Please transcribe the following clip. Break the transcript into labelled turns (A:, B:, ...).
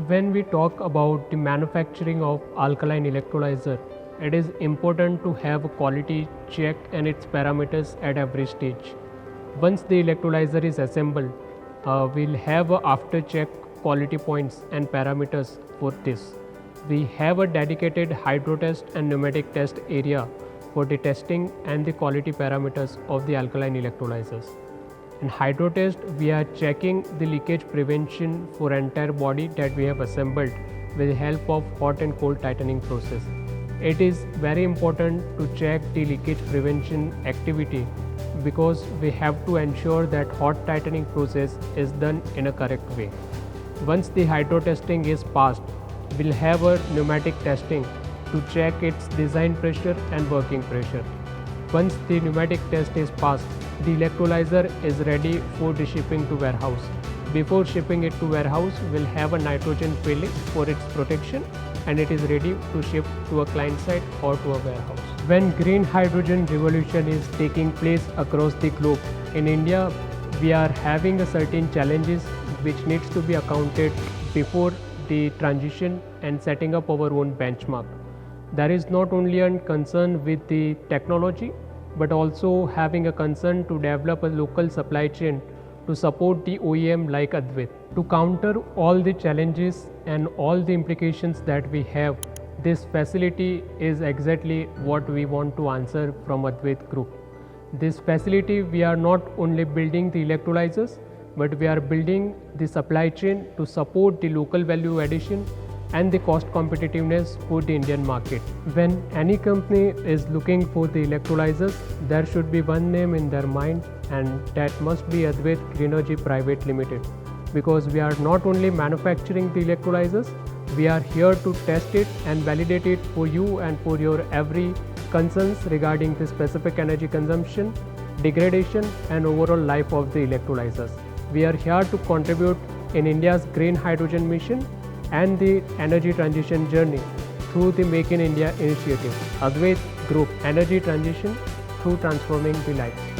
A: When we talk about the manufacturing of alkaline electrolyzer, it is important to have a quality check and its parameters at every stage. Once the electrolyzer is assembled, we'll have a after check quality points and parameters for this. We have a dedicated hydro test and pneumatic test area for the testing and the quality parameters of the alkaline electrolyzers. In hydro test, we are checking the leakage prevention for entire body that we have assembled with the help of hot and cold tightening process. It is very important to check the leakage prevention activity because we have to ensure that hot tightening process is done in a correct way. Once the hydro testing is passed, we'll have a pneumatic testing to check its design pressure and working pressure. Once the pneumatic test is passed, the electrolyzer is ready for the shipping to warehouse. Before shipping it to warehouse, we'll have a nitrogen filling for its protection and it is ready to ship to a client site or to a warehouse. When green hydrogen revolution is taking place across the globe, in India we are having a certain challenges which needs to be accounted before the transition and setting up our own benchmark. There is not only a concern with the technology, but also having a concern to develop a local supply chain to support the OEM like Advait. To counter all the challenges and all the implications that we have, this facility is exactly what we want to answer from Advait Group. This facility, we are not only building the electrolyzers, but we are building the supply chain to support the local value addition and the cost competitiveness for the Indian market. When any company is looking for the electrolyzers, there should be one name in their mind, and that must be Advait Greenergy Private Limited. Because we are not only manufacturing the electrolyzers, we are here to test it and validate it for you and for your every concerns regarding the specific energy consumption, degradation and overall life of the electrolyzers. We are here to contribute in India's green hydrogen mission and the energy transition journey through the Make in India initiative. Advait Group, energy transition through transforming the life.